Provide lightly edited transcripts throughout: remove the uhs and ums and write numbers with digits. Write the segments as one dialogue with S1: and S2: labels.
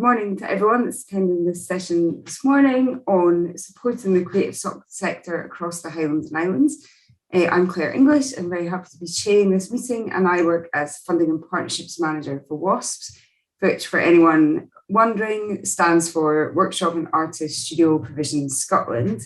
S1: morning to everyone that's attending this session this morning on supporting the creative sector across the Highlands and Islands. I'm Claire English. I'm very happy to be chairing this meeting, and I work as Funding and Partnerships Manager for WASPs, which, for anyone wondering, stands for Workshop and Artist Studio Provision Scotland.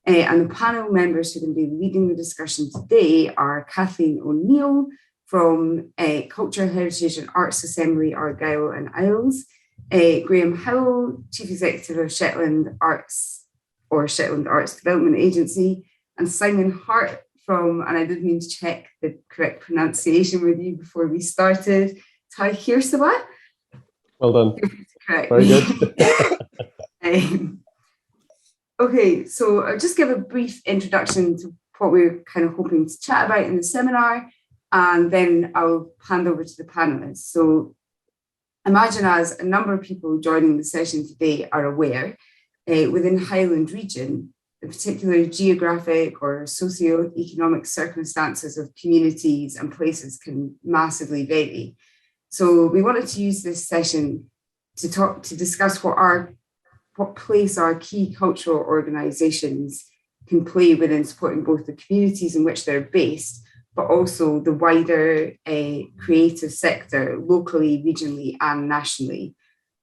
S1: And the panel members who are going to be leading the discussion today are Kathleen O'Neill from Culture, Heritage and Arts Assembly, Argyll and Isles, Graham Howell, Chief Executive of Shetland Arts or Shetland Arts Development Agency, and Simon Hart from, and I did mean to check the correct pronunciation with you before we started, Tai Hirsawa.
S2: Well done.
S1: Correct.
S2: Very good.
S1: Okay, so I'll just give a brief introduction to what we're kind of hoping to chat about in the seminar, and then I'll hand over to the panelists. So imagine, as a number of people joining the session today are aware, within Highland region, the particular geographic or socio-economic circumstances of communities and places can massively vary. So we wanted to use this session to discuss what place our key cultural organisations can play within supporting both the communities in which they're based, but also the wider creative sector, locally, regionally, and nationally.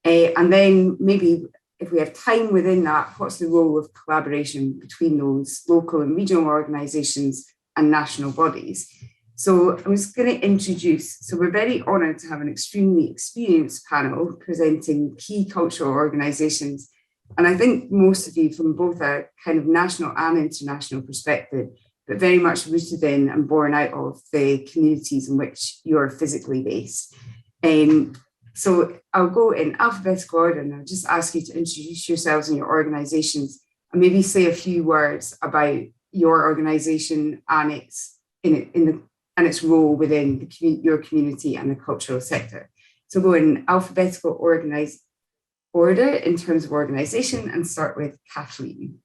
S1: And then maybe, if we have time within that, what's the role of collaboration between those local and regional organisations and national bodies? So I'm just going to introduce, so we're very honoured to have an extremely experienced panel presenting key cultural organisations. And I think most of you, from both a kind of national and international perspective, but very much rooted in and born out of the communities in which you're physically based. So I'll go in alphabetical order, and I'll just ask you to introduce yourselves and your organisations, and maybe say a few words about your organisation and its role within your community and the cultural sector. So go in alphabetical order in terms of organisation, and start with Kathleen.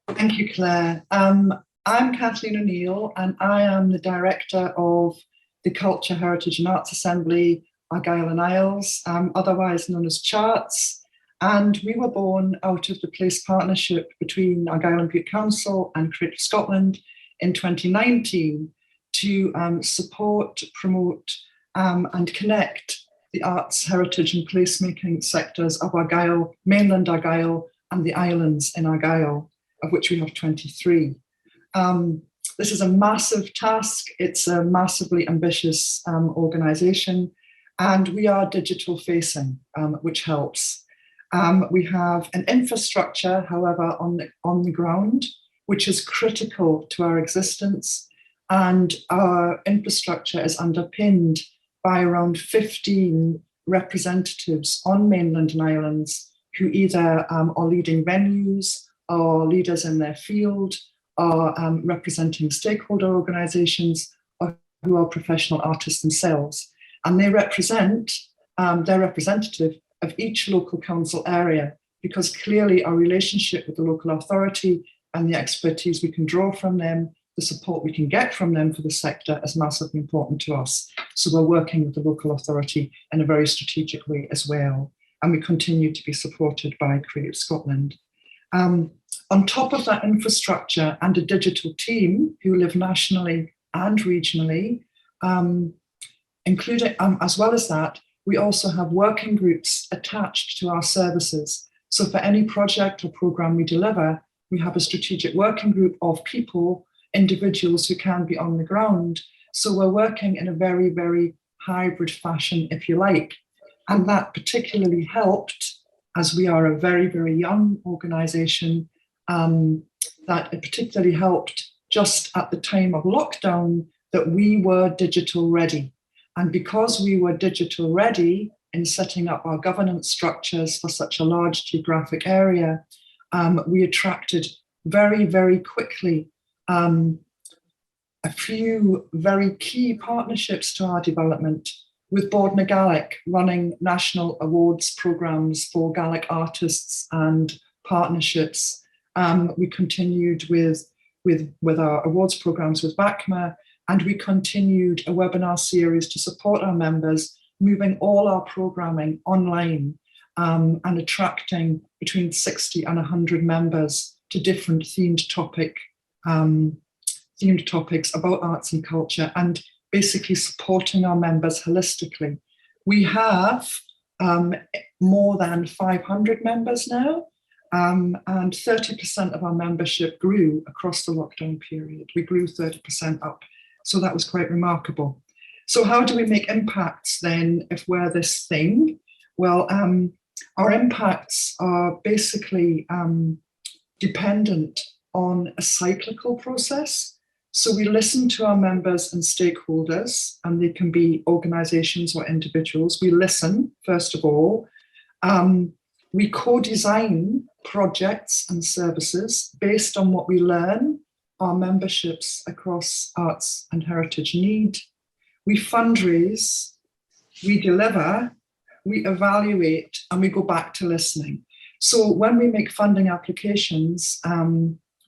S3: Thank you, Claire. I'm Kathleen O'Neill, and I am the Director of the Culture, Heritage and Arts Assembly, Argyll and Isles, otherwise known as Charts. And we were born out of the place partnership between Argyll and Bute Council and Creative Scotland in 2019 to support, promote and connect the arts, heritage and placemaking sectors of Argyll, mainland Argyll and the islands in Argyll, of which we have 23. This is a massive task. It's a massively ambitious organisation, and we are digital facing, which helps. We have an infrastructure, however, on the ground, which is critical to our existence, and our infrastructure is underpinned by around 15 representatives on mainland and islands who either are leading venues, or leaders in their field, or representing stakeholder organisations, or who are professional artists themselves. And they're representative of each local council area, because clearly our relationship with the local authority and the expertise we can draw from them, the support we can get from them for the sector is massively important to us. So we're working with the local authority in a very strategic way as well. And we continue to be supported by Creative Scotland. On top of that infrastructure and a digital team who live nationally and regionally, including, as well as that, we also have working groups attached to our services. So for any project or programme we deliver, we have a strategic working group of people, individuals who can be on the ground. So we're working in a very, very hybrid fashion, if you like. And that particularly helped, as we are a very, very young organisation, that it particularly helped just at the time of lockdown that we were digital ready. And because we were digital ready in setting up our governance structures for such a large geographic area, we attracted very, very quickly a few very key partnerships to our development, with Bord na Gaelic running national awards programmes for Gaelic artists and partnerships. We continued with our awards programmes with BACMA, and we continued a webinar series to support our members moving all our programming online and attracting between 60 and 100 members to different themed topics about arts and culture, and basically supporting our members holistically. We have more than 500 members now, and 30% of our membership grew across the lockdown period. We grew 30% up, so that was quite remarkable. So how do we make impacts then if we're this thing? Well, our impacts are basically dependent on a cyclical process. So we listen to our members and stakeholders, and they can be organizations or individuals. We listen, first of all. We co-design projects and services based on what we learn our memberships across arts and heritage need. We fundraise, we deliver, we evaluate, and we go back to listening. So when we make funding applications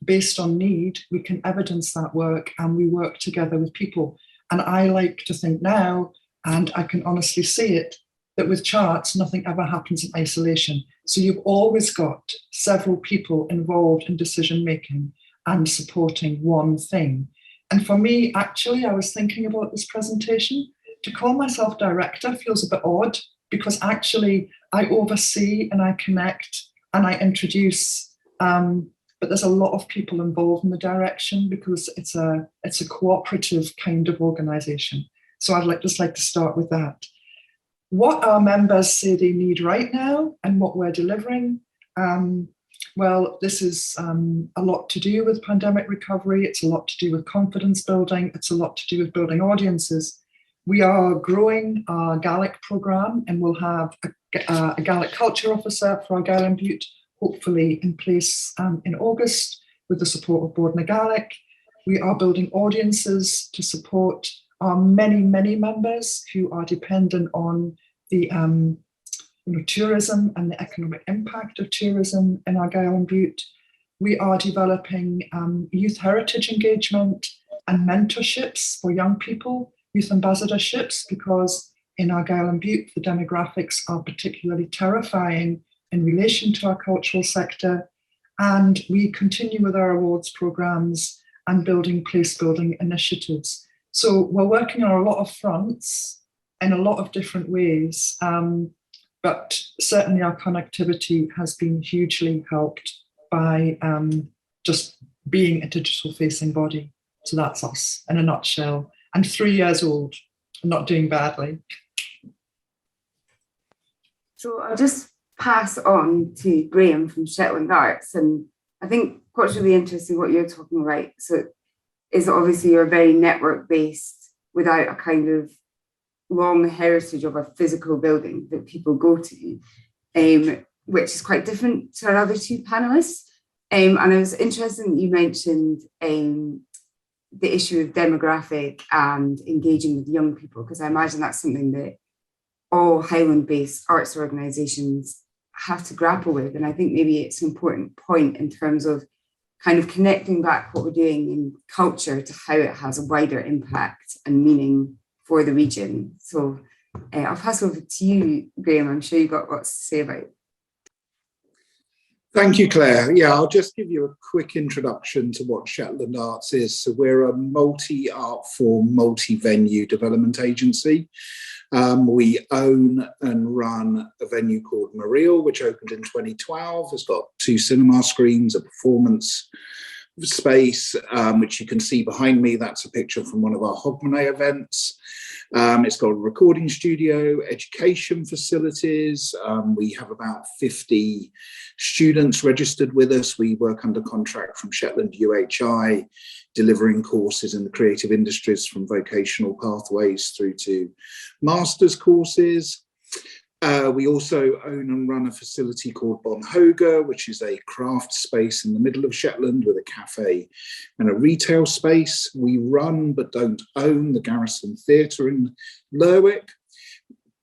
S3: based on need, we can evidence that work, and we work together with people. And I like to think now, and I can honestly see it, that with charts, nothing ever happens in isolation. So you've always got several people involved in decision-making and supporting one thing. And for me, actually, I was thinking about this presentation. To call myself director feels a bit odd, because actually I oversee and I connect and I introduce, but there's a lot of people involved in the direction because it's a cooperative kind of organisation. So I'd just like to start with that. What our members say they need right now and what we're delivering. Well, this is a lot to do with pandemic recovery. It's a lot to do with confidence building. It's a lot to do with building audiences. We are growing our Gaelic programme, and we'll have a Gaelic culture officer for our Highland Butte, hopefully in place in August with the support of Board na Gaelic. We are building audiences to support our many, many members who are dependent on the tourism and the economic impact of tourism in our Highland Butte. We are developing youth heritage engagement and mentorships for young people, youth ambassadorships, because in our Highland Butte, the demographics are particularly terrifying in relation to our cultural sector. And we continue with our awards programs and building place building initiatives. So we're working on a lot of fronts in a lot of different ways, but certainly our connectivity has been hugely helped by just being a digital facing body. So that's us in a nutshell. I'm 3 years old, I'm not doing badly.
S1: So I'll just pass on to Graham from Shetland Arts. And I think what's really interesting, what you're talking about, so is obviously you're very network based without a kind of long heritage of a physical building that people go to, which is quite different to our other two panelists. And I was interested that you mentioned the issue of demographic and engaging with young people, because I imagine that's something that all Highland-based arts organisations have to grapple with. And I think maybe it's an important point in terms of kind of connecting back what we're doing in culture to how it has a wider impact and meaning for the region. So I'll pass over to you, Graham. I'm sure you've got lots to say about it.
S2: Thank you, Claire. Yeah, I'll just give you a quick introduction to what Shetland Arts is. So we're a multi-art form, multi-venue development agency. We own and run a venue called Mariel, which opened in 2012. It's got 2 cinema screens, a performance space, which you can see behind me. That's a picture from one of our Hogmanay events. It's got a recording studio, education facilities. We have about 50 students registered with us. We work under contract from Shetland UHI, delivering courses in the creative industries from vocational pathways through to master's courses. We also own and run a facility called Bon Hoga, which is a craft space in the middle of Shetland with a cafe and a retail space. We run but don't own the Garrison Theatre in Lerwick.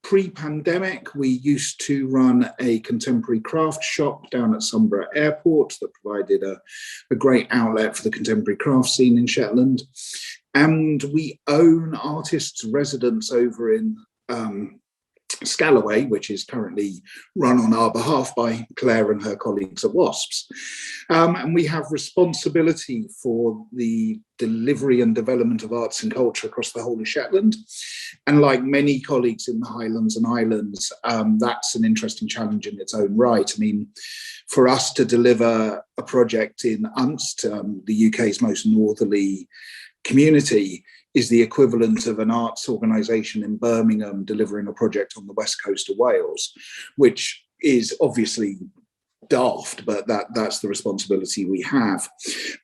S2: Pre-pandemic, we used to run a contemporary craft shop down at Sunborough Airport that provided a great outlet for the contemporary craft scene in Shetland. And we own artists' residence over in Scalloway, which is currently run on our behalf by Claire and her colleagues at WASPs. And we have responsibility for the delivery and development of arts and culture across the whole of Shetland. And like many colleagues in the Highlands and Islands, that's an interesting challenge in its own right. I mean, for us to deliver a project in Unst, the UK's most northerly community, is the equivalent of an arts organisation in Birmingham delivering a project on the west coast of Wales, which is obviously daft, but that's the responsibility we have.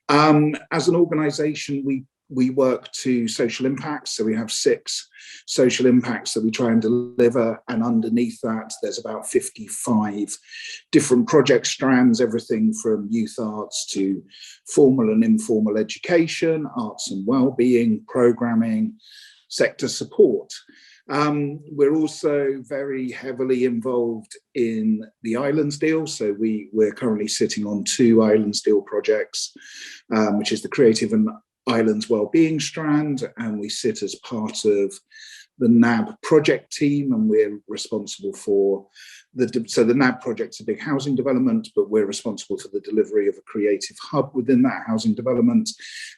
S2: As an organisation, we work to social impacts. So we have 6 social impacts that we try and deliver. And underneath that, there's about 55 different project strands, everything from youth arts to formal and informal education, arts and wellbeing, programming, sector support. We're also very heavily involved in the Islands deal. So we're currently sitting on 2 Islands deal projects, which is the Creative and Islands Wellbeing strand, and we sit as part of the NAB project team, and we're responsible for so the NAB project's a big housing development, but we're responsible for the delivery of a creative hub within that housing development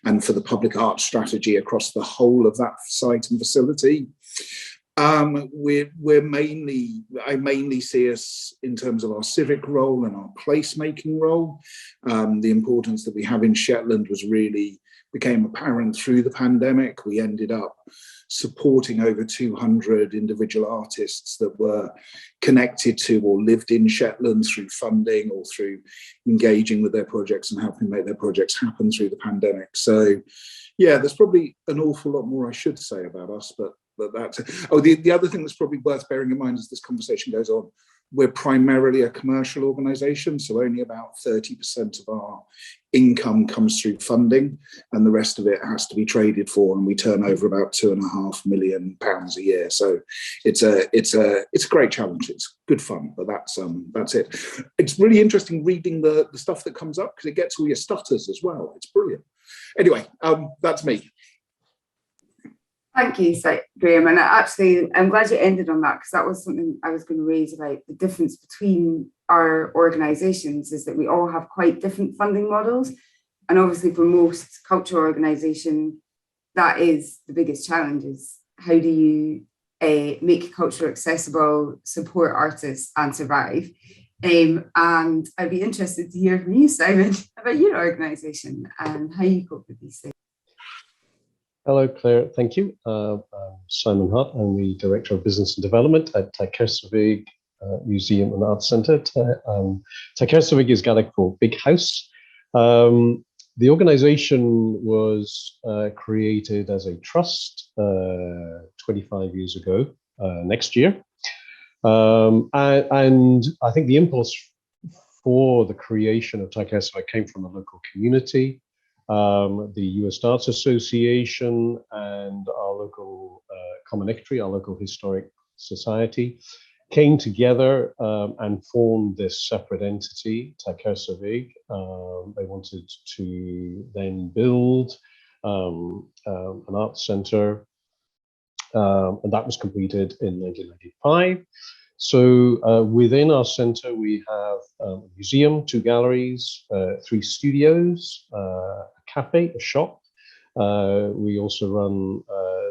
S2: and for the public art strategy across the whole of that site and facility. I mainly see us in terms of our civic role and our placemaking role. The importance that we have in Shetland became apparent through the pandemic. We ended up supporting over 200 individual artists that were connected to or lived in Shetland through funding or through engaging with their projects and helping make their projects happen through the pandemic. So yeah, there's probably an awful lot more I should say about us, but that's it. Oh, the other thing that's probably worth bearing in mind as this conversation goes on, we're primarily a commercial organisation, so only about 30% of our income comes through funding, and the rest of it has to be traded for, and we turn over about £2.5 million a year. So it's a great challenge. It's good fun, but that's it. It's really interesting reading the stuff that comes up because it gets all your stutters as well. It's brilliant. Anyway, that's me.
S1: Thank you, Graham. And I'm glad you ended on that, because that was something I was going to raise about the difference between our organisations, is that we all have quite different funding models. And obviously for most cultural organisations, that is the biggest challenge, is how do you make culture accessible, support artists and survive? And I'd be interested to hear from you, Simon, about your organisation and how you cope with these things.
S4: Hello, Claire. Thank you. I'm Simon Hutt. I'm the Director of Business and Development at Tikersavik Museum and Arts Centre. Tikersavik is Gaelic for Big House. The organisation was created as a trust 25 years ago, next year. And I think the impulse for the creation of Tikersavik came from the local community. The US Arts Association and our local Common Equity, our local historic society, came together and formed this separate entity, Tikersavik. They wanted to then build an arts centre, and that was completed in 1995. So within our centre, we have a museum, 2 galleries, 3 studios, a cafe, a shop. We also run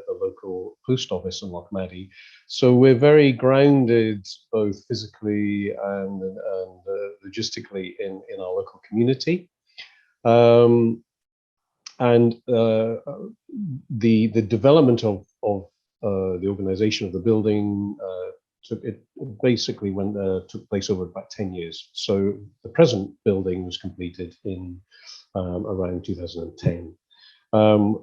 S4: the local post office in Lochmaddy. So we're very grounded both physically and logistically in our local community. And the development of the organisation of the building took place over about 10 years. So the present building was completed in around 2010.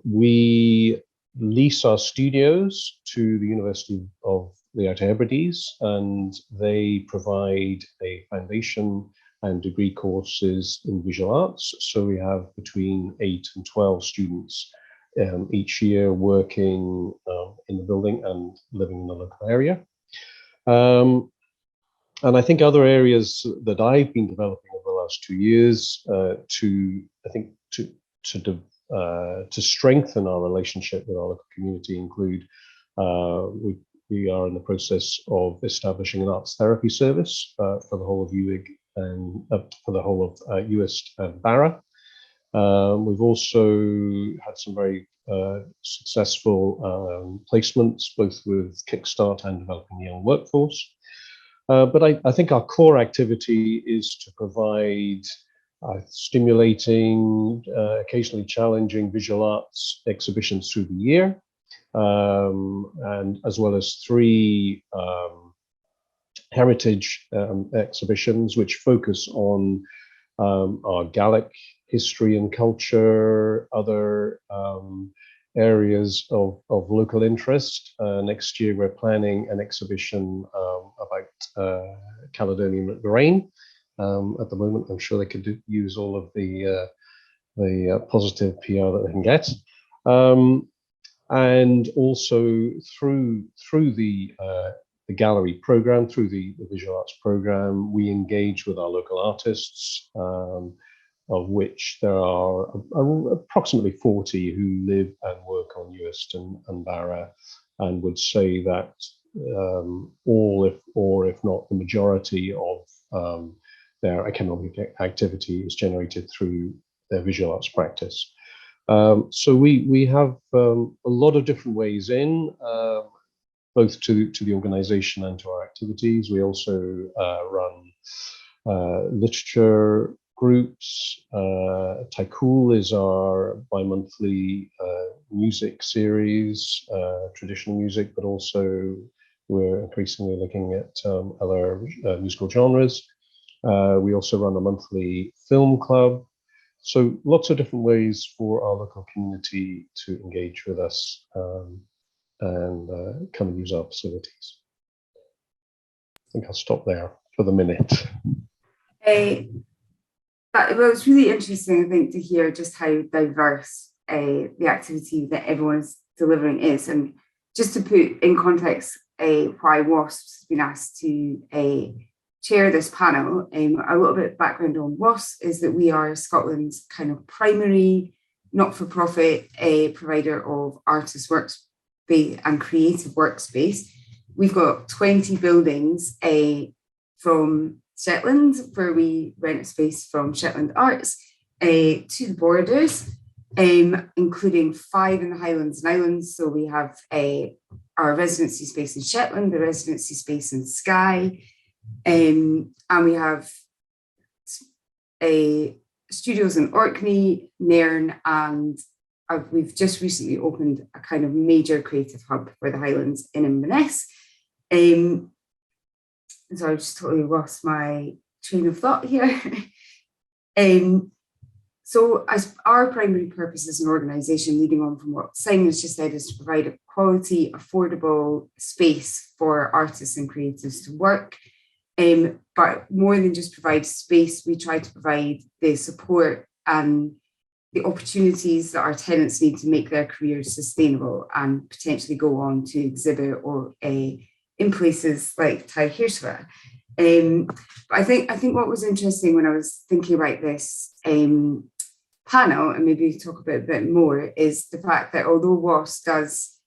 S4: We lease our studios to the University of the Outer Hebrides, and they provide a foundation and degree courses in visual arts. So we have between 8 and 12 students each year working in the building and living in the local area. And I think other areas that I've been developing over the last 2 years to strengthen our relationship with our local community include we are in the process of establishing an arts therapy service for the whole of UIG and for the whole of UIST and Barra. We've also had some very successful placements, both with Kickstart and developing the young workforce. But I think our core activity is to provide stimulating, occasionally challenging visual arts exhibitions through the year, and as well as 3 heritage exhibitions which focus on our Gaelic history and culture, other areas of local interest. Next year, we're planning an exhibition about Caledonian grain. At the moment, I'm sure they could use all of the positive PR that they can get. And also through the gallery program, through the visual arts program, we engage with our local artists, of which there are approximately 40 who live and work on UIST and Barra, and would say that all, if not the majority of their economic activity is generated through their visual arts practice. So we have a lot of different ways in, both to the organization and to our activities. We also run literature groups. Taikul is our bi-monthly music series, traditional music, but also we're increasingly looking at other musical genres. We also run a monthly film club. So lots of different ways for our local community to engage with us and come and use our facilities. I think I'll stop there for the minute.
S1: Well, it's really interesting, I think, to hear just how diverse the activity that everyone's delivering is. And just to put in context why WASP's been asked to chair this panel, a little bit of background on WASP is that we are Scotland's kind of primary not-for-profit provider of artist workspace and creative workspace. We've got 20 buildings from Shetland, where we rent a space from Shetland Arts, to the borders, including 5 in the Highlands and Islands. So we have our residency space in Shetland, the residency space in Skye, and we have studios in Orkney, Nairn, and we've just recently opened a kind of major creative hub for the Highlands in Inverness. So I've just totally lost my train of thought here. So as our primary purpose as an organisation, leading on from what Simon has just said, is to provide a quality, affordable space for artists and creatives to work. But more than just provide space, we try to provide the support and the opportunities that our tenants need to make their careers sustainable and potentially go on to exhibit or in places like Tai Hirsva. But I think what was interesting when I was thinking about this panel, and maybe talk about a bit more, is the fact that although WASP does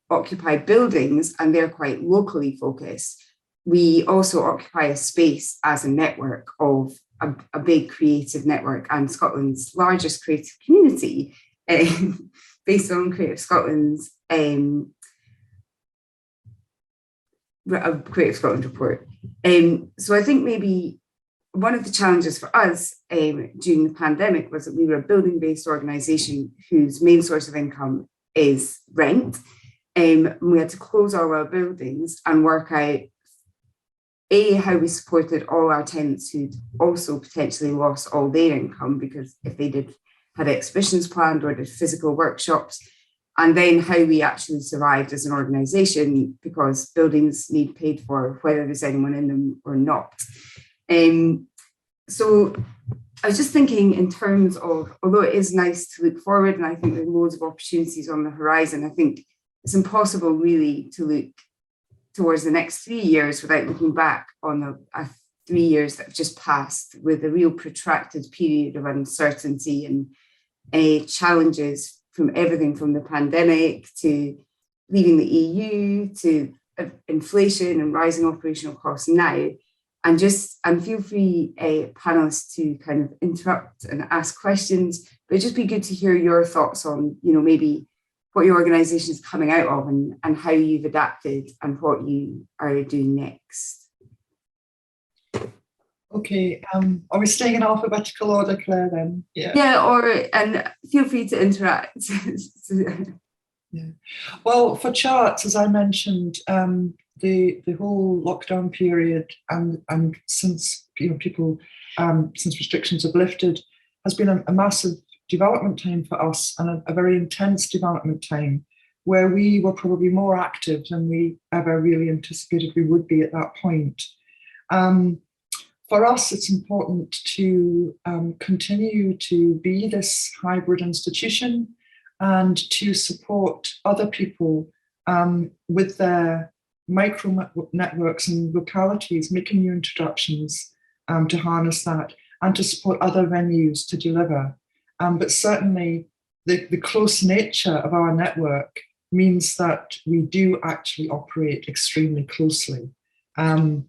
S1: occupy buildings and they're quite locally focused, we also occupy a space as a network of a big creative network, and Scotland's largest creative community, based on Creative Scotland's Creative Scotland report. So I think maybe one of the challenges for us during the pandemic was that we were a building-based organisation whose main source of income is rent. We had to close all our buildings and work out how we supported all our tenants who'd also potentially lost all their income, because if they had exhibitions planned or did physical workshops, and then how we actually survived as an organisation, because buildings need paid for whether there's anyone in them or not. So I was just thinking in terms of, although it is nice to look forward, and I think there's loads of opportunities on the horizon, I think it's impossible really to look towards the next 3 years without looking back on the 3 years that have just passed, with a real protracted period of uncertainty and challenges from everything from the pandemic to leaving the EU to of inflation and rising operational costs now. And feel free, panelists, to kind of interrupt and ask questions, but it'd just be good to hear your thoughts on, maybe what your organisation is coming out of and how you've adapted and what you are doing next.
S3: Okay, are we staying in alphabetical order, Claire, then?
S1: Yeah, and feel free to interact.
S3: Yeah. Well, for charts, as I mentioned, the whole lockdown period and since since restrictions have lifted has been a massive development time for us, and a very intense development time where we were probably more active than we ever really anticipated we would be at that point. For us, it's important to continue to be this hybrid institution and to support other people with their micro networks and localities, making new introductions to harness that, and to support other venues to deliver. But certainly the close nature of our network means that we do actually operate extremely closely. And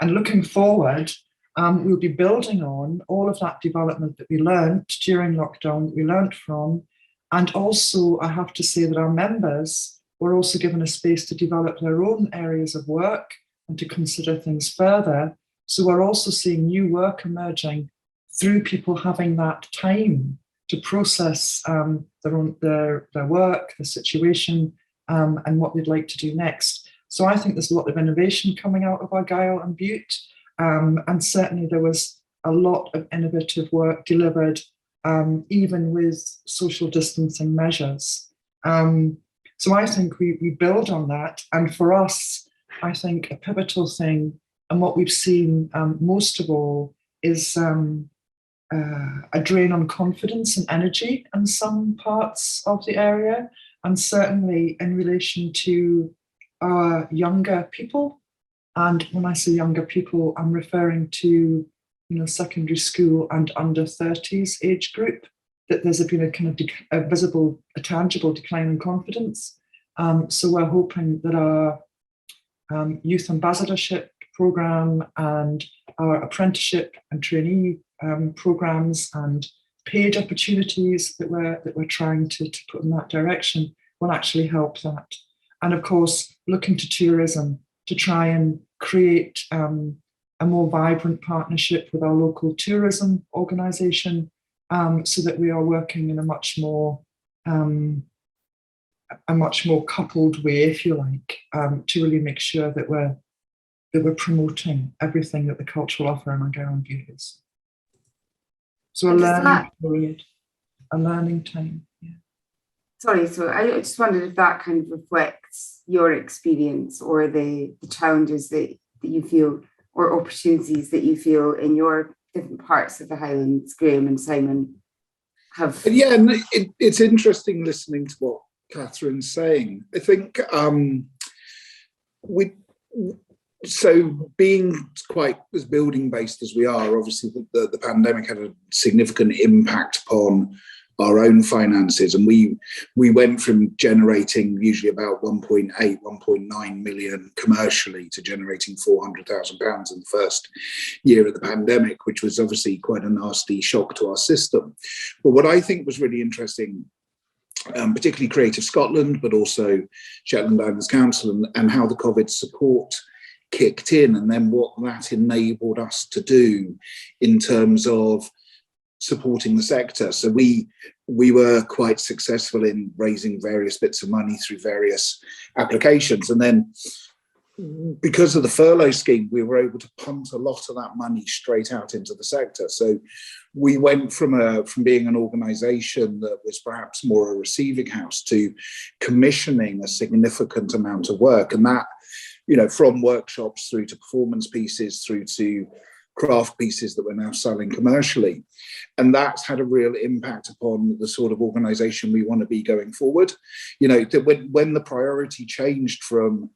S3: looking forward, we'll be building on all of that development that we learned during lockdown, that we learned from. And also, I have to say that our members were also given a space to develop their own areas of work and to consider things further. So we're also seeing new work emerging through people having that time to process their work, the situation, and what they'd like to do next. So I think there's a lot of innovation coming out of Argyll and Bute. And certainly there was a lot of innovative work delivered, even with social distancing measures. So I think we build on that. And for us, I think a pivotal thing, and what we've seen most of all, is a drain on confidence and energy in some parts of the area, and certainly in relation to our younger people. And when I say younger people, I'm referring to secondary school and under 30s age group, that there's been a kind of a tangible decline in confidence. So we're hoping that our youth ambassadorship program and our apprenticeship and trainee programs and paid opportunities that we're trying to put in that direction will actually help that. And of course, looking to tourism to try and create a more vibrant partnership with our local tourism organisation, so that we are working in a much more coupled way, if you like, to really make sure that we're promoting everything that the cultural offer in Argyll and Bute is. So a learning period, a learning time. Yeah.
S1: Sorry, so I just wondered if that kind of reflects your experience or the challenges that you feel, or opportunities that you feel in your different parts of the Highlands. Graham and Simon have.
S2: Yeah, and it's interesting listening to what Catherine's saying. I think so being quite as building based as we are, obviously the pandemic had a significant impact upon our own finances, and we went from generating usually about 1.9 million commercially to generating £400,000 in the first year of the pandemic, which was obviously quite a nasty shock to our system. But what I think was really interesting, particularly Creative Scotland, but also Shetland Islands Council, and how the COVID support kicked in, and then what that enabled us to do in terms of supporting the sector. So we were quite successful in raising various bits of money through various applications, and then because of the furlough scheme, we were able to punt a lot of that money straight out into the sector. So we went from being an organisation that was perhaps more a receiving house to commissioning a significant amount of work, and that, from workshops through to performance pieces through to craft pieces that we're now selling commercially. And that's had a real impact upon the sort of organisation we want to be going forward. When the priority changed from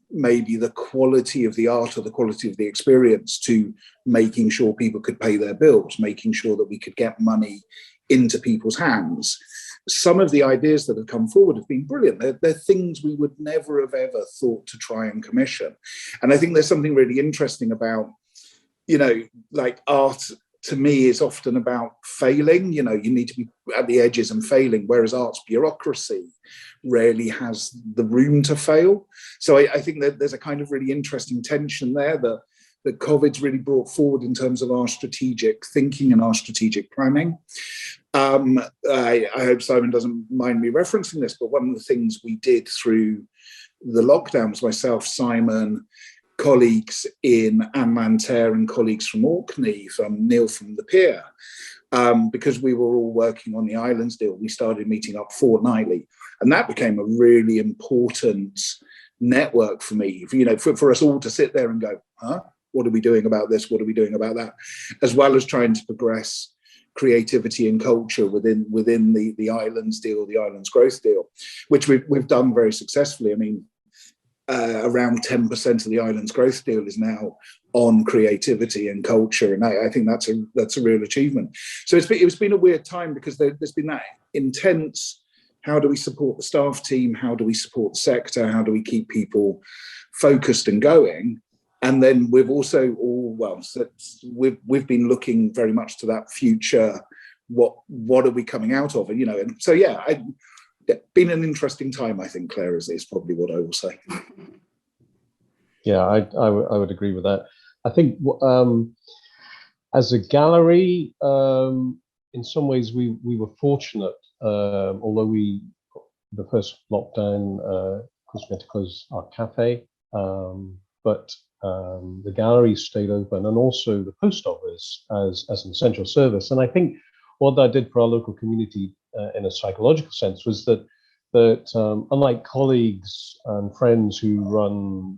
S2: maybe the quality of the art or the quality of the experience to making sure people could pay their bills, making sure that we could get money into people's hands, some of the ideas that have come forward have been brilliant. They're things we would never have ever thought to try and commission. And I think there's something really interesting about, like art to me is often about failing. You need to be at the edges and failing, whereas art's bureaucracy rarely has the room to fail. So I think that there's a kind of really interesting tension there that COVID's really brought forward in terms of our strategic thinking and our strategic planning. I hope Simon doesn't mind me referencing this, but one of the things we did through the lockdown was myself, Simon, colleagues in Anmanter and colleagues from Orkney, from Neil from the Pier, because we were all working on the Islands deal, we started meeting up fortnightly. And that became a really important network for me, for us all to sit there and go, what are we doing about this? What are we doing about that? As well as trying to progress creativity and culture within the Islands deal, the Islands growth deal, which we've done very successfully. I mean, around 10% of the Islands growth deal is now on creativity and culture, and I think that's a real achievement. So it's been a weird time because there's been that intense. How do we support the staff team? How do we support the sector? How do we keep people focused and going? And then we've also we've been looking very much to that future. What are we coming out of? And so been an interesting time, I think, Claire, is probably what I will say.
S4: Yeah, I would agree with that. I think as a gallery, in some ways we were fortunate, although the first lockdown, of course, we had to close our cafe, but the gallery stayed open, and also the post office as an essential service. And I think what that did for our local community in a psychological sense was that unlike colleagues and friends who run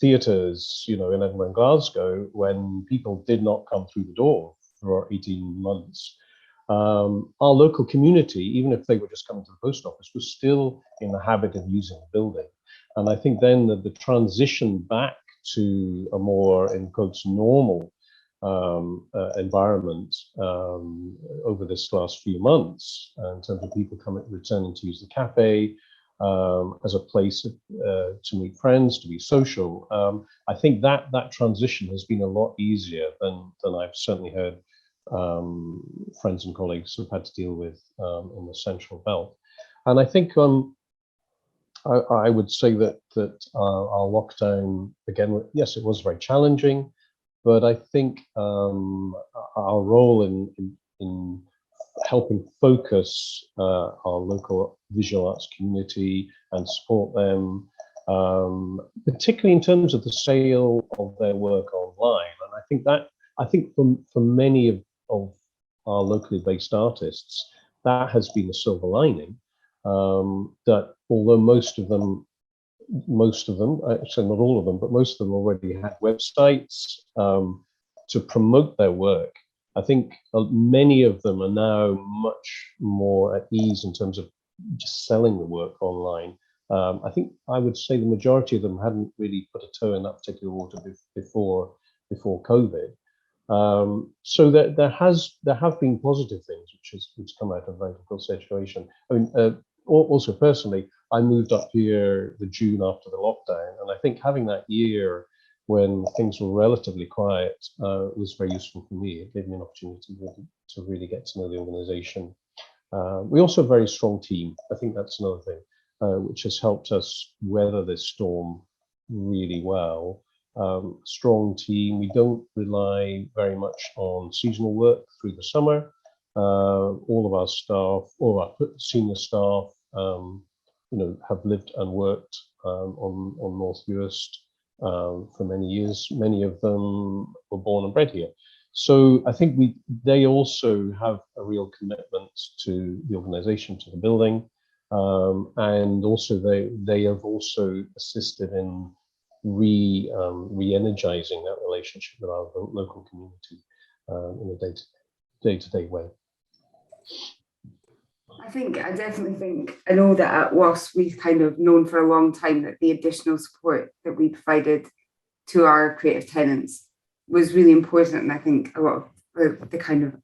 S4: theatres, in Edinburgh and Glasgow, when people did not come through the door for 18 months, our local community, even if they were just coming to the post office, was still in the habit of using the building. And I think then the transition back to a more, in quotes, normal environment over this last few months, in terms of people returning to use the cafe as a place to meet friends, to be social. I think that transition has been a lot easier than I've certainly heard friends and colleagues have had to deal with in the Central Belt. And I think I would say that our lockdown, again, yes, it was very challenging, but I think our role in helping focus our local visual arts community and support them, particularly in terms of the sale of their work online. And I think for many of our locally based artists, that has been a silver lining. That although most of them, actually not all of them, but most of them already had websites to promote their work, I think many of them are now much more at ease in terms of just selling the work online. I think I would say the majority of them hadn't really put a toe in that particular water before COVID. So that there have been positive things which come out of a very difficult situation. I mean, also personally, I moved up here the June after the lockdown, and I think having that year when things were relatively quiet was very useful for me. It gave me an opportunity to really get to know the organisation. We also have a very strong team. I think that's another thing which has helped us weather this storm really well. Strong team. We don't rely very much on seasonal work through the summer. All of our staff, all our senior staff, have lived and worked on North Uist for many years. Many of them were born and bred here. So I think they also have a real commitment to the organisation, to the building, and also they have also assisted in re-energizing that relationship with our local community in a day-to-day way.
S1: I know that at WASP we've kind of known for a long time that the additional support that we provided to our creative tenants was really important, and I think a lot of the kind of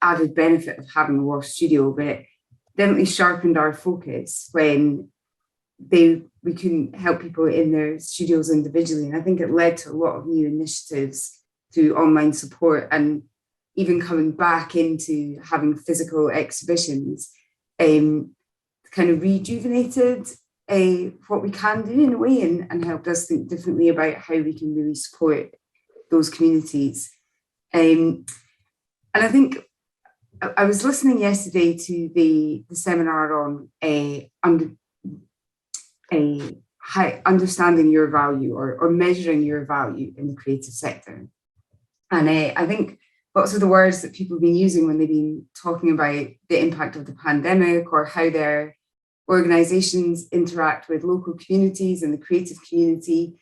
S1: added benefit of having a WASP studio, but definitely sharpened our focus when we couldn't help people in their studios individually. And I think it led to a lot of new initiatives through online support, and even coming back into having physical exhibitions, kind of rejuvenated what we can do in a way, and helped us think differently about how we can really support those communities. And I think I was listening yesterday to the seminar on understanding your value, or measuring your value in the creative sector. And I think lots of the words that people have been using when they've been talking about the impact of the pandemic, or how their organizations interact with local communities and the creative community,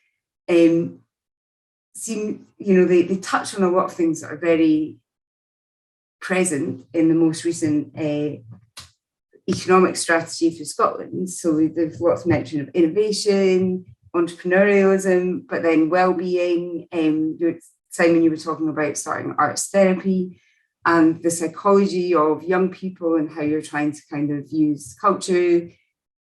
S1: seem, they touch on a lot of things that are very present in the most recent economic strategy for Scotland. So there's lots of mention of innovation, entrepreneurialism, but then well-being. Simon, you were talking about starting arts therapy, and the psychology of young people, and how you're trying to kind of use culture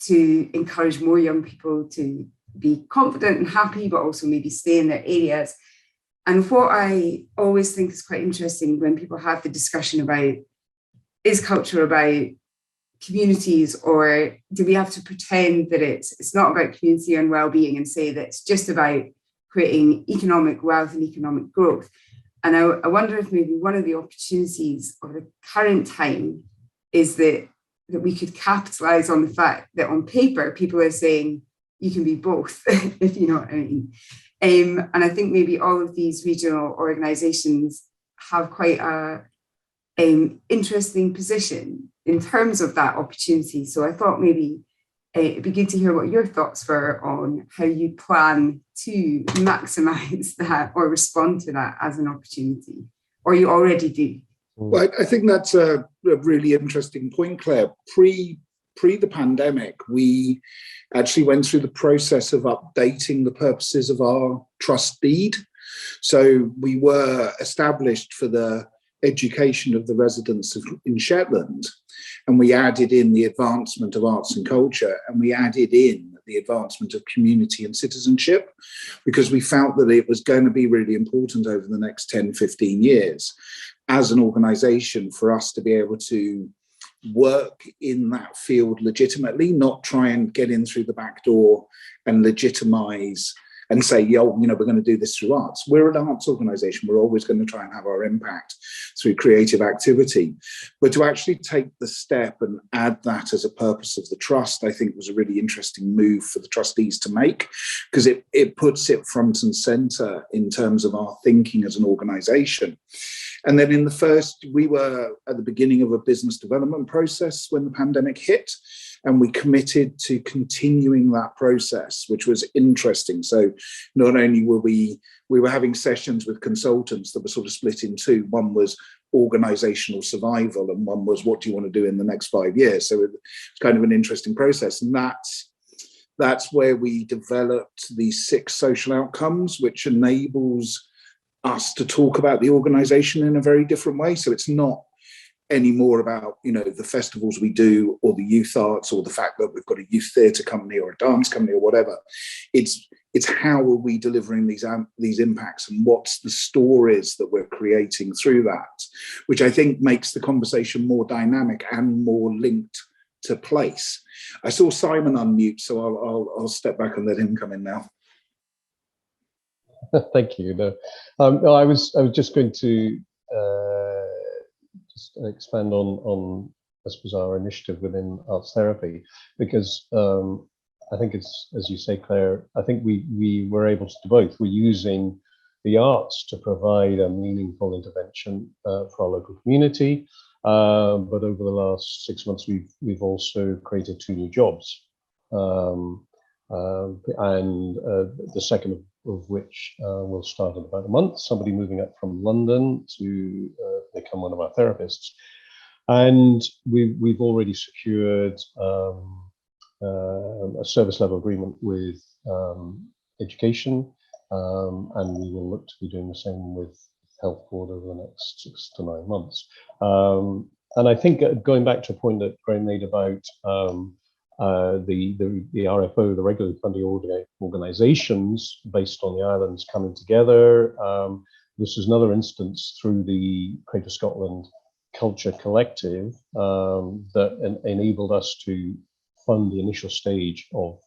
S1: to encourage more young people to be confident and happy, but also maybe stay in their areas. And what I always think is quite interesting when people have the discussion about, is culture about communities, or do we have to pretend that it's not about community and well-being, and say that it's just about creating economic wealth and economic growth? And I wonder if maybe one of the opportunities of the current time is that we could capitalize on the fact that on paper, people are saying you can be both, if you know what I mean. And I think maybe all of these regional organizations have quite a interesting position in terms of that opportunity. So I thought maybe it'd be good to hear what your thoughts were on how you plan to maximize that or respond to that as an opportunity, or you already do.
S2: Well, I think that's a really interesting point, Claire. Pre the pandemic, we actually went through the process of updating the purposes of our trust deed. So we were established for the education of the residents in Shetland, and we added in the advancement of arts and culture, and we added in the advancement of community and citizenship, because we felt that it was going to be really important over the next 10, 15 years as an organisation for us to be able to work in that field legitimately, not try and get in through the back door and legitimise and say, we're going to do this through arts. We're an arts organisation. We're always going to try and have our impact through creative activity. But to actually take the step and add that as a purpose of the trust, I think was a really interesting move for the trustees to make, because it puts it front and centre in terms of our thinking as an organisation. And then we were at the beginning of a business development process when the pandemic hit, and we committed to continuing that process, which was interesting. So not only were we were having sessions with consultants that were sort of split in two. One was organizational survival, and one was, what do you want to do in the next 5 years? So it's kind of an interesting process. And that's where we developed these 6 social outcomes, which enables us to talk about the organization in a very different way. So it's not anymore about, the festivals we do, or the youth arts, or the fact that we've got a youth theatre company or a dance company or whatever. It's how are we delivering these impacts, and what's the stories that we're creating through that, which I think makes the conversation more dynamic and more linked to place. I saw Simon unmute, so I'll step back and let him come in now.
S4: Thank you. I was just going to just expand on I suppose our initiative within arts therapy, because I think it's, as you say, Claire, I think we were able to do both. We're using the arts to provide a meaningful intervention for our local community, but over the last 6 months we've also created 2 new jobs, and the second of which will start in about a month. Somebody moving up from London to become one of our therapists, and we've already secured a service level agreement with education, and we will look to be doing the same with health board over the next 6 to 9 months. And I think going back to a point that Graham made about the RFO, the regularly funding organisations based on the islands coming together. This is another instance through the Creative Scotland Culture Collective that enabled us to fund the initial stage of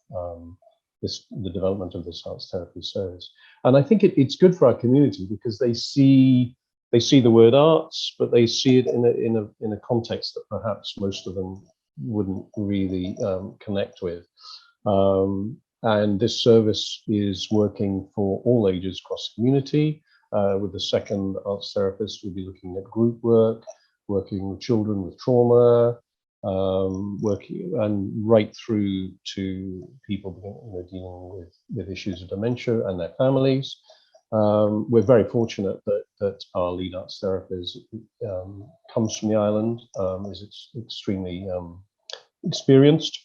S4: the development of this arts therapy service. And I think it's good for our community because they see the word arts, but they see it in a context that perhaps most of them wouldn't really connect with. And this service is working for all ages across the community. With the second arts therapist, we'll be looking at group work, working with children with trauma, working and right through to people dealing with issues of dementia and their families. We're very fortunate that our lead arts therapist comes from the island, is extremely experienced,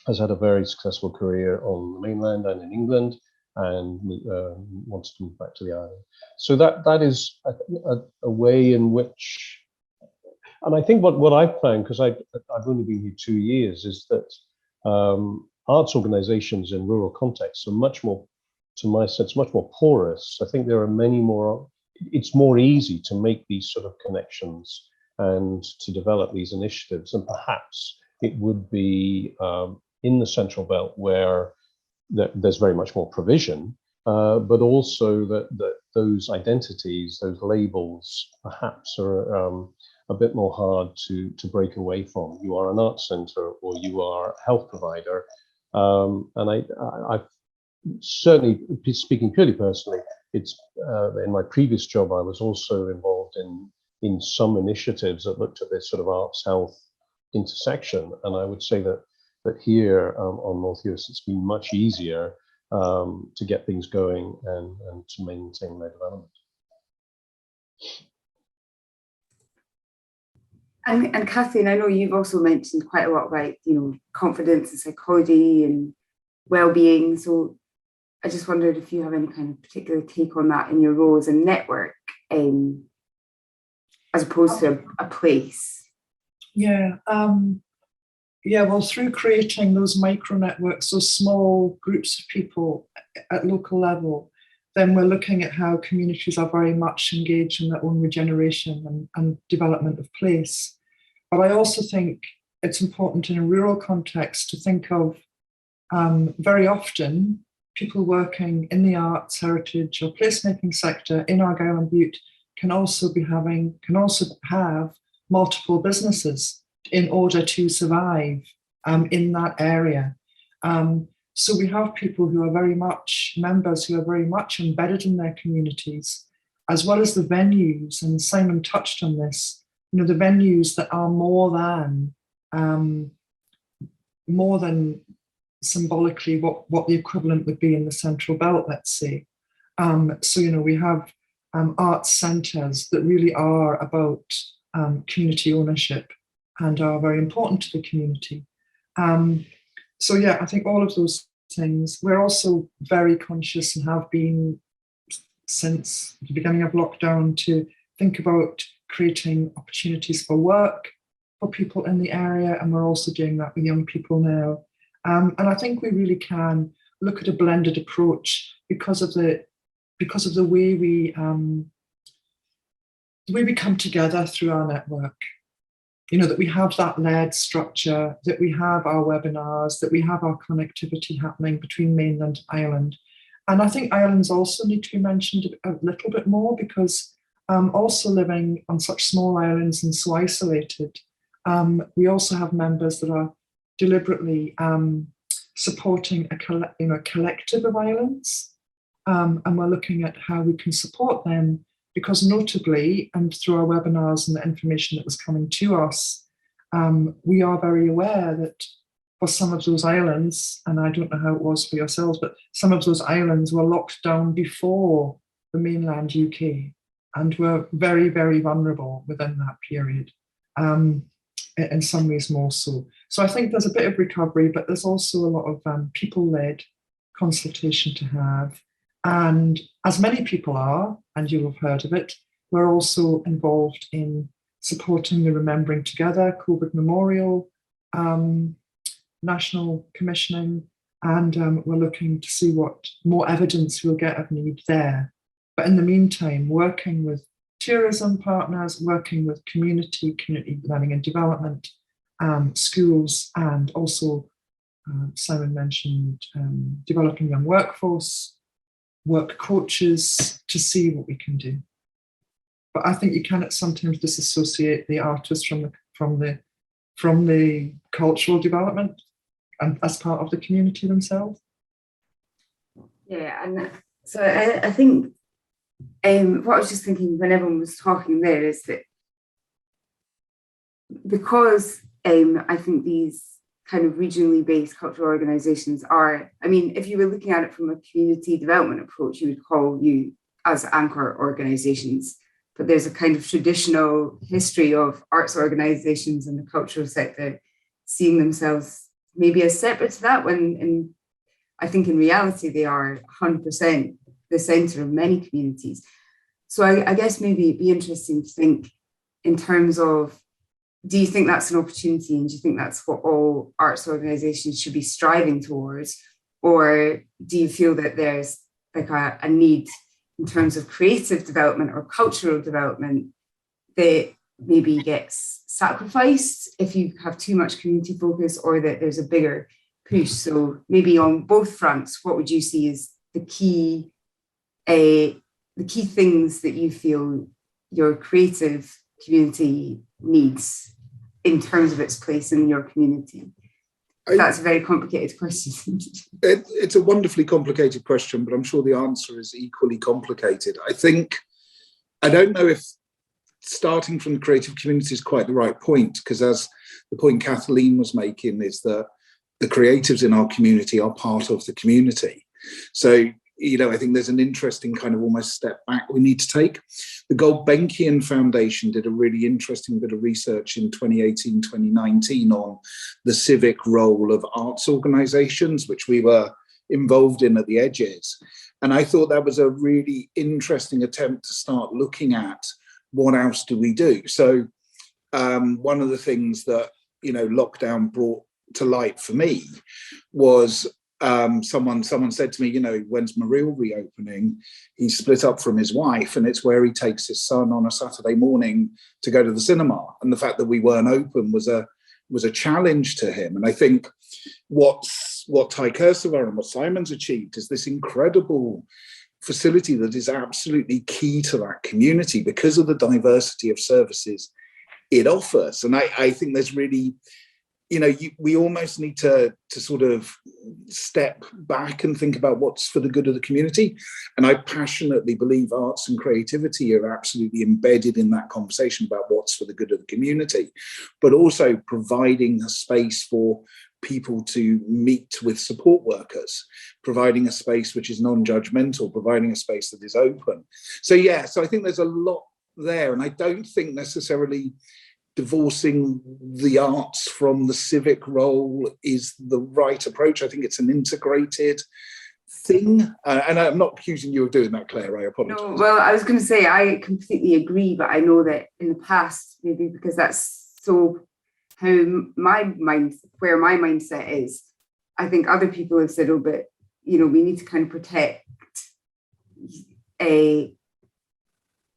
S4: has had a very successful career on the mainland and in England, and wants to move back to the island. So that is a way in which, and I think what I've found, because I've only been here 2 years, is that arts organisations in rural contexts are much more, to my sense, much more porous. I think there are many more, it's more easy to make these sort of connections and to develop these initiatives, and perhaps it would be in the Central Belt where there's very much more provision, but also that those identities, those labels, perhaps are a bit more hard to break away from. You are an arts centre or you are a health provider. And I've certainly, speaking purely personally, it's in my previous job, I was also involved in some initiatives that looked at this sort of arts health intersection. And I would say that here on North Uist, it's been much easier to get things going and to maintain their development.
S1: And Kathleen, I know you've also mentioned quite a lot about, confidence and psychology and well-being. So I just wondered if you have any kind of particular take on that in your role as a network, as opposed to a place.
S3: Yeah. Well, through creating those micro networks, those small groups of people at local level, then we're looking at how communities are very much engaged in their own regeneration and development of place. But I also think it's important in a rural context to think of very often people working in the arts, heritage or placemaking sector in Argyll and Bute can also have multiple businesses in order to survive in that area. So we have people who are very much members who are very much embedded in their communities, as well as the venues, and Simon touched on this, the venues that are more than symbolically what the equivalent would be in the Central Belt, let's say. So, we have arts centres that really are about community ownership and are very important to the community. So yeah, I think all of those things. We're also very conscious and have been since the beginning of lockdown to think about creating opportunities for work for people in the area, and we're also doing that with young people now. And I think we really can look at a blended approach because of the way we come together through our network. That we have that led structure, that we have our webinars, that we have our connectivity happening between mainland and island. And I think islands also need to be mentioned a little bit more, because also living on such small islands and so isolated, we also have members that are deliberately supporting a collective of islands. And we're looking at how we can support them, because notably, and through our webinars and the information that was coming to us, we are very aware that for some of those islands, and I don't know how it was for yourselves, but some of those islands were locked down before the mainland UK and were very, very vulnerable within that period, in some ways more so. So I think there's a bit of recovery, but there's also a lot of people-led consultation to have. And as many people are, and you'll have heard of it, we're also involved in supporting the Remembering Together COVID Memorial national commissioning, and we're looking to see what more evidence we'll get of need there. But in the meantime, working with tourism partners, working with community learning and development, schools, and also Simon mentioned developing young workforce, work coaches, to see what we can do. But I think you cannot sometimes disassociate the artist from the cultural development and as part of the community themselves.
S1: Yeah, and so I think what I was just thinking when everyone was talking there is that because I think these kind of regionally based cultural organisations are, I mean, if you were looking at it from a community development approach, you would call you as anchor organisations. But there's a kind of traditional history of arts organisations in the cultural sector seeing themselves maybe as separate to that, when I think in reality they are 100% the centre of many communities. So I guess maybe it'd be interesting to think in terms of, do you think that's an opportunity, and do you think that's what all arts organisations should be striving towards? Or do you feel that there's like a need in terms of creative development or cultural development that maybe gets sacrificed if you have too much community focus, or that there's a bigger push? So maybe on both fronts, what would you see as the key things that you feel your creative community needs in terms of its place in your community? That's a very complicated question.
S2: It's a wonderfully complicated question, but I'm sure the answer is equally complicated. I don't know if starting from the creative community is quite the right point, because as the point Kathleen was making is that the creatives in our community are part of the community. So, I think there's an interesting kind of almost step back we need to take. The Gulbenkian Foundation did a really interesting bit of research in 2018, 2019 on the civic role of arts organisations, which we were involved in at the edges. And I thought that was a really interesting attempt to start looking at what else do we do. So one of the things that, lockdown brought to light for me was someone said to me, when's Maril reopening? He's split up from his wife, and it's where he takes his son on a Saturday morning to go to the cinema. And the fact that we weren't open was a challenge to him. And I think what Ty Kursava and what Simon's achieved is this incredible facility that is absolutely key to that community because of the diversity of services it offers. And I think there's really, we almost need to sort of step back and think about what's for the good of the community. And I passionately believe arts and creativity are absolutely embedded in that conversation about what's for the good of the community, but also providing a space for people to meet with support workers, providing a space which is non-judgmental, providing a space that is open. So I think there's a lot there. And I don't think necessarily divorcing the arts from the civic role is the right approach. I think it's an integrated thing. And I'm not accusing you of doing that, Claire, I apologize.
S1: No, well, I was going to say, I completely agree, but I know that in the past, maybe because that's so how where my mindset is, I think other people have said, but, we need to kind of protect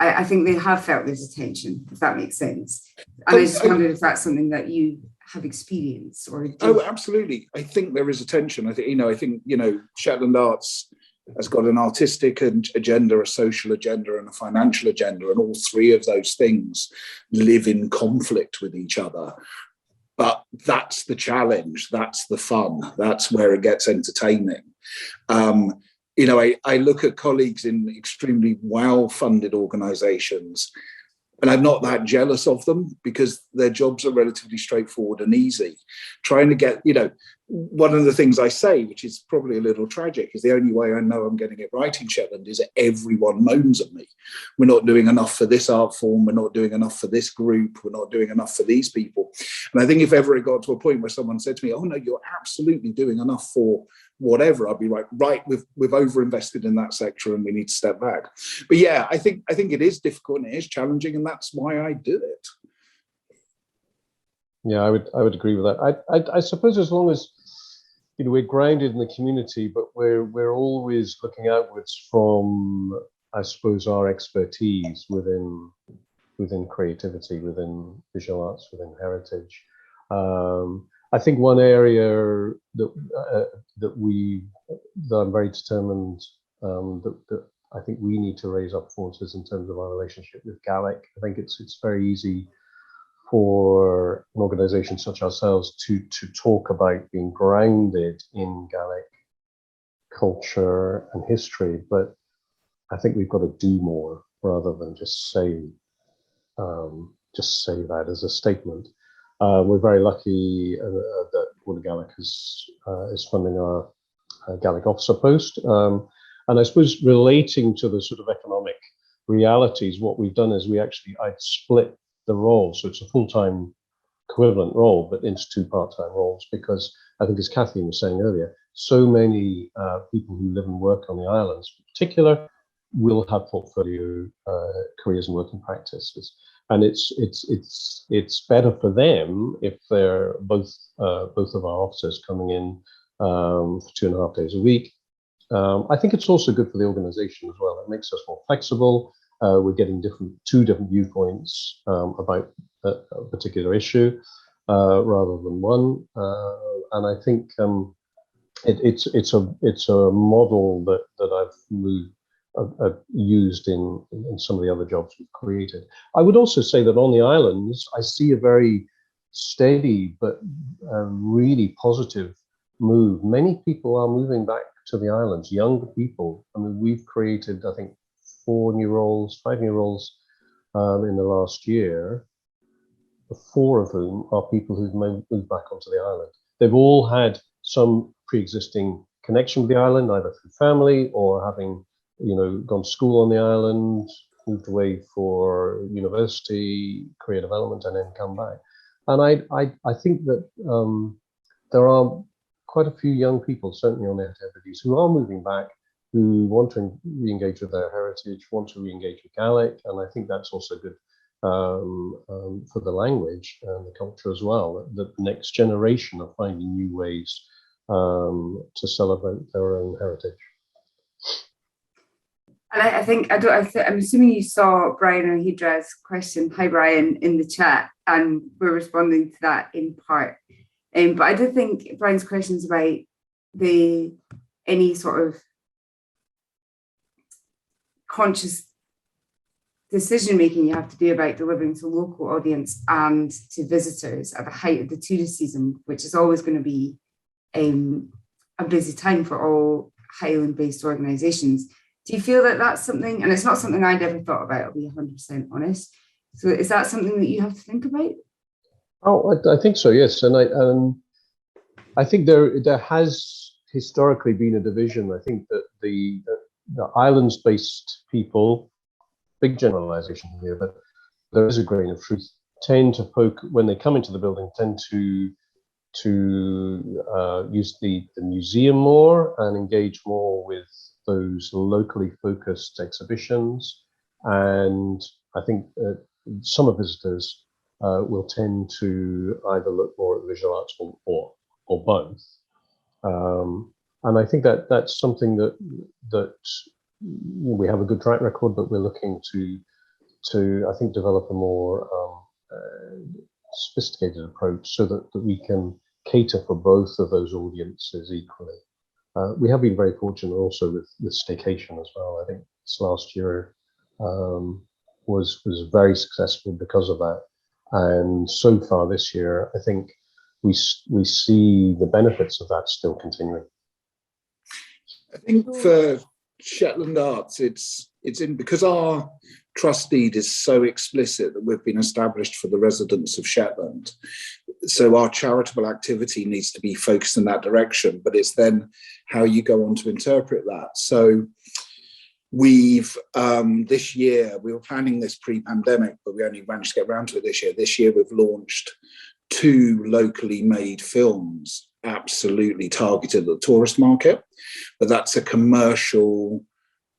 S1: I think they have felt there's a tension, if that makes sense. And I just wondered if that's something that you have experienced or.
S2: Absolutely. I think there is a tension. I think Shetland Arts has got an artistic agenda, a social agenda, and a financial agenda, and all three of those things live in conflict with each other. But that's the challenge. That's the fun. That's where it gets entertaining. I look at colleagues in extremely well-funded organisations, and I'm not that jealous of them because their jobs are relatively straightforward and easy. Trying to get, one of the things I say, which is probably a little tragic, is the only way I know I'm getting it right in Shetland is that everyone moans at me. We're not doing enough for this art form. We're not doing enough for this group. We're not doing enough for these people. And I think if ever it got to a point where someone said to me, oh no, you're absolutely doing enough for whatever, I'd be right, we've overinvested in that sector and we need to step back. But I think it is difficult and it is challenging, and that's why I do it.
S4: Yeah, I would agree with that. I suppose as long as we're grounded in the community, but we're always looking outwards from, I suppose, our expertise within creativity, within visual arts, within heritage. I think one area that I'm very determined that I think we need to raise up forces in terms of our relationship with Gaelic. I think it's very easy for an organisation such ourselves to talk about being grounded in Gaelic culture and history, but I think we've got to do more rather than just say that as a statement. We're very lucky that Border Gaelic is funding our Gaelic officer post, and I suppose relating to the sort of economic realities, what we've done is I'd split the role, so it's a full-time equivalent role, but into two part-time roles, because I think, as Kathleen was saying earlier, so many people who live and work on the islands in particular will have portfolio careers and working practices, and it's better for them if they're both of our officers coming in for 2.5 days a week. I think it's also good for the organisation as well. It makes us more flexible. We're getting two different viewpoints about a particular issue rather than one, and I think it's a model that I've used in some of the other jobs we've created. I would also say that on the islands, I see a very steady but really positive move. Many people are moving back to the islands, younger people. I mean, we've created, I think, 5 new roles in the last year, 4 of whom are people who've moved back onto the island. They've all had some pre-existing connection with the island, either through family or having, gone to school on the island, moved away for university, career development, and then come back. And I think that there are quite a few young people, certainly on the activities, who are moving back, who want to re-engage with their heritage, want to re-engage with Gaelic, and I think that's also good for the language and the culture as well. The next generation are finding new ways to celebrate their own heritage.
S1: And I'm assuming you saw Brian O'Hidra's question. Hi, Brian, in the chat, and we're responding to that in part. But I do think Brian's questions about any sort of conscious decision making you have to do about delivering to local audience and to visitors at the height of the tourist season, which is always going to be a busy time for all Highland-based organisations. Do you feel that that's something, and it's not something I'd ever thought about, I'll be 100% honest. So is that something that you have to think about? Oh,
S4: I think so, yes. And I think there has historically been a division. I think that the islands-based people, big generalization here, but there is a grain of truth, tend to when they come into the building, tend to use the museum more and engage more with those locally focused exhibitions. And I think some of visitors will tend to either look more at visual arts or both. And I think that's something that we have a good track record, but we're looking to I think develop a more sophisticated approach so that we can cater for both of those audiences equally. We have been very fortunate also with staycation as well. I think this last year was very successful because of that. And so far this year, I think we see the benefits of that still continuing.
S2: I think for Shetland Arts, it's in because our trust deed is so explicit that we've been established for the residents of Shetland. So our charitable activity needs to be focused in that direction, but it's then how you go on to interpret that. So we've, this year, we were planning this pre-pandemic, but we only managed to get around to it this year. This year we've launched 2 locally made films, absolutely targeted at the tourist market, but that's a commercial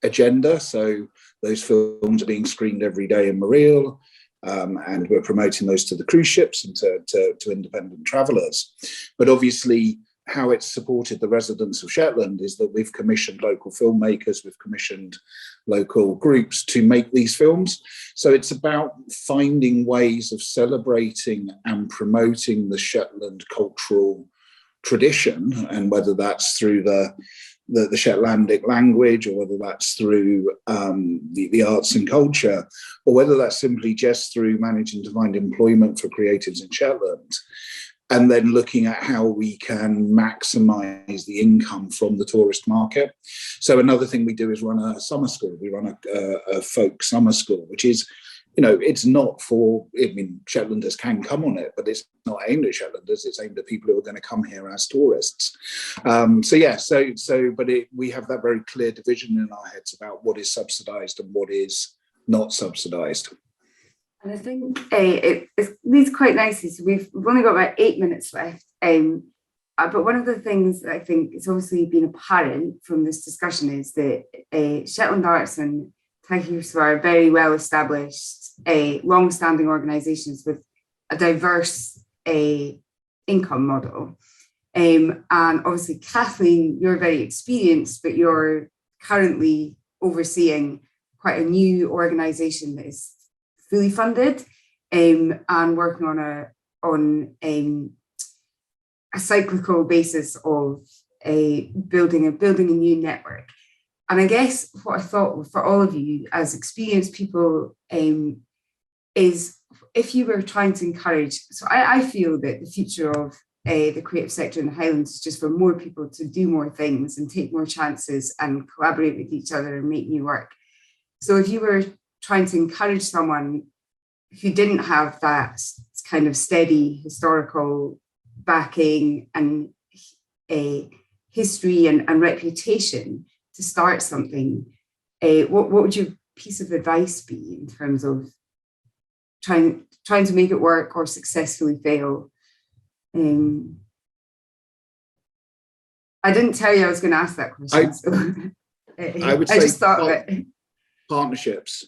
S2: agenda. So those films are being screened every day in Mariel. and we're promoting those to the cruise ships and to independent travellers. But obviously, how it's supported the residents of Shetland is that we've commissioned local filmmakers, we've commissioned local groups to make these films. So it's about finding ways of celebrating and promoting the Shetland cultural tradition, and whether that's through the Shetlandic language, or whether that's through the arts and culture, or whether that's simply just through managing to find employment for creatives in Shetland, and then looking at how we can maximise the income from the tourist market. So another thing we do is run a summer school. We run a folk summer school, which is, it's not for, Shetlanders can come on it, but it's not aimed at Shetlanders. It's aimed at people who are going to come here as tourists. We have that very clear division in our heads about what is subsidised and what is not subsidised.
S1: And I think it leads quite nicely. So we've only got about 8 minutes left. But one of the things that I think is obviously been apparent from this discussion is that Shetland Arts and Taiki are very well established, long-standing organisations with a diverse income model. And obviously, Kathleen, you're very experienced, but you're currently overseeing quite a new organisation that is fully funded and working on a cyclical basis of building a new network. And I guess what I thought for all of you as experienced people is, if you were trying to encourage, so I feel that the future of the creative sector in the Highlands is just for more people to do more things and take more chances and collaborate with each other and make new work. So if you were trying to encourage someone who didn't have that kind of steady historical backing and a history and reputation to start something, what would your piece of advice be in terms of trying to make it work or successfully fail? I didn't tell you I was going to ask that question.
S2: I would say
S1: just thought that
S2: partnerships.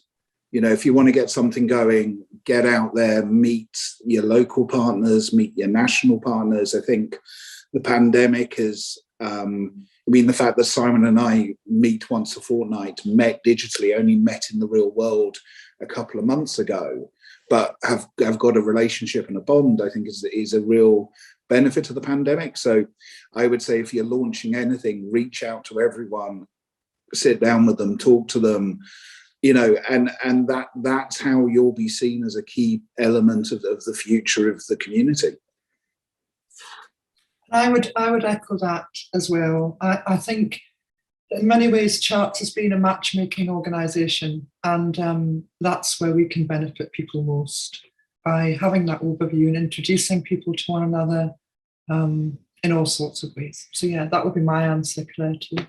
S2: If you want to get something going, get out there, meet your local partners, meet your national partners. I think the pandemic has, the fact that Simon and I meet once a fortnight, met digitally, only met in the real world a couple of months ago, but have got a relationship and a bond, I think is a real benefit of the pandemic. So I would say, if you're launching anything, reach out to everyone, sit down with them, talk to them, and that's how you'll be seen as a key element of the future of the community.
S3: I would echo that as well. I think in many ways Charts has been a matchmaking organisation, and that's where we can benefit people most, by having that overview and introducing people to one another in all sorts of ways. So yeah, that would be my answer, Claire, to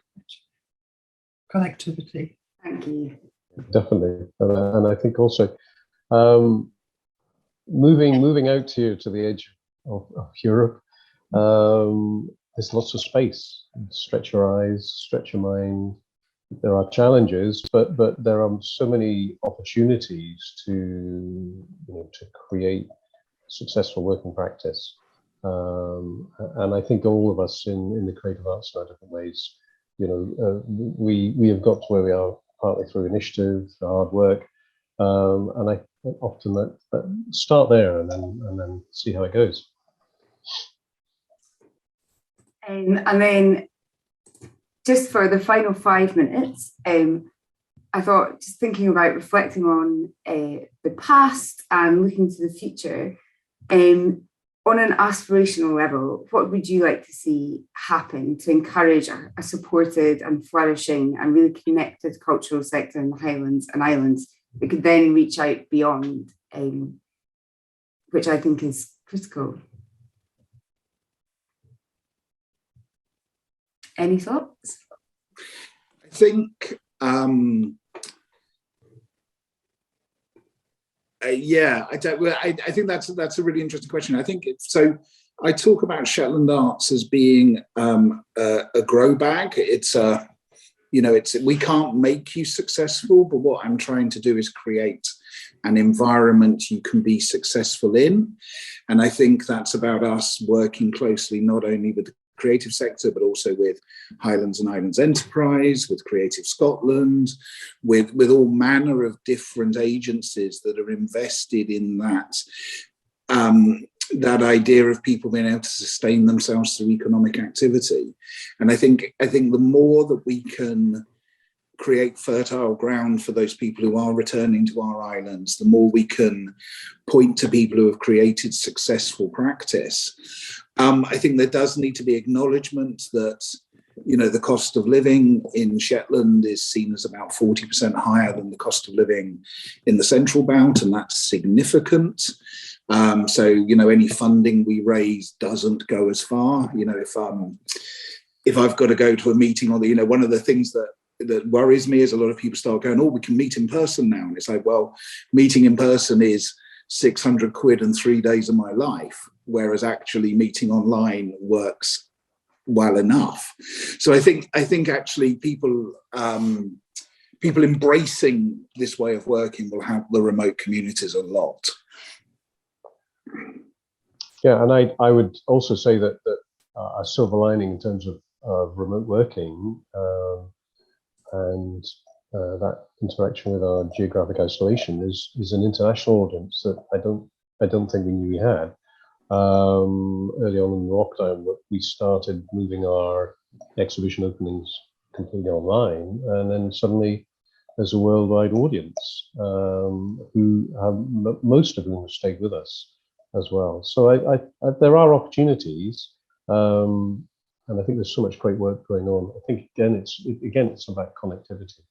S3: connectivity.
S1: Thank you.
S4: Definitely, and I think also moving out to the edge of Europe, there's lots of space. Stretch your eyes, stretch your mind. There are challenges, but there are so many opportunities to create successful working practice. And I think all of us in the creative arts in different ways, we have got to where we are partly through initiative, hard work, and I often that start there and then see how it goes.
S1: And then just for the final 5 minutes, I thought, just thinking about reflecting on the past and looking to the future, on an aspirational level, what would you like to see happen to encourage a supported and flourishing and really connected cultural sector in the Highlands and Islands that could then reach out beyond, which I think is critical? Any thoughts?
S2: I think, I think that's a really interesting question. I think so. I talk about Shetland Arts as being a grow bag. It's You know, we can't make you successful, but what I'm trying to do is create an environment you can be successful in. And I think that's about us working closely, not only with the creative sector, but also with Highlands and Islands Enterprise, with Creative Scotland, with all manner of different agencies that are invested in that, that idea of people being able to sustain themselves through economic activity. And I think the more that we can create fertile ground for those people who are returning to our islands, the more we can point to people who have created successful practice. I think there does need to be acknowledgement that, you know, the cost of living in Shetland is seen as about 40% higher than the cost of living in the Central Belt, and that's significant. So, you know, any funding we raise doesn't go as far. You know, if I've got to go to a meeting on the, you know, one of the things that worries me is a lot of people start going, oh, we can meet in person now. And it's like, well, meeting in person is 600 quid and 3 days of my life, whereas actually meeting online works well enough. So I think actually people embracing this way of working will help the remote communities a lot.
S4: Yeah, and I would also say that a silver lining in terms of remote working and that interaction with our geographic isolation is an international audience that I don't think we knew we had. Early on in lockdown, we started moving our exhibition openings completely online, and then suddenly there's a worldwide audience who have most of whom have stayed with us as well. So I there are opportunities, and I think there's so much great work going on. I think again it's about connectivity,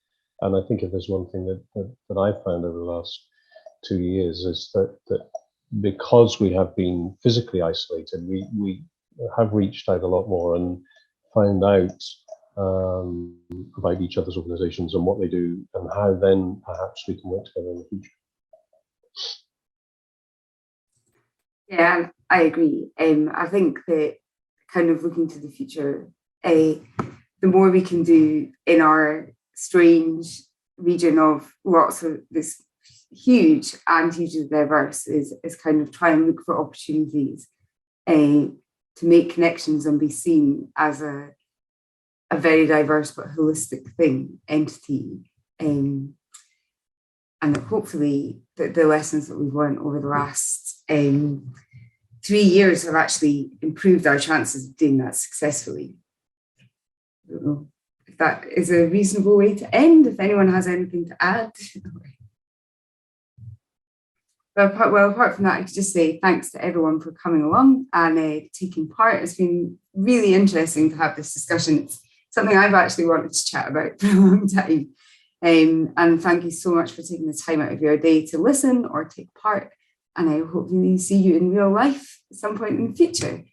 S4: and I think if there's one thing that I've found over the last 2 years is that because we have been physically isolated, we have reached out a lot more and found out about each other's organisations and what they do, and how then perhaps we can work together in the future.
S1: Yeah, I agree. I think that kind of looking to the future, the more we can do in our strange region of lots of this huge and hugely diverse is kind of try and look for opportunities to make connections and be seen as a very diverse but holistic entity. And that hopefully the lessons that we've learned over the last 3 years have actually improved our chances of doing that successfully. I don't know if that is a reasonable way to end, if anyone has anything to add. Well, apart from that, I could just say thanks to everyone for coming along and taking part. It's been really interesting to have this discussion. It's something I've actually wanted to chat about for a long time. And thank you so much for taking the time out of your day to listen or take part. And I hopefully see you in real life at some point in the future.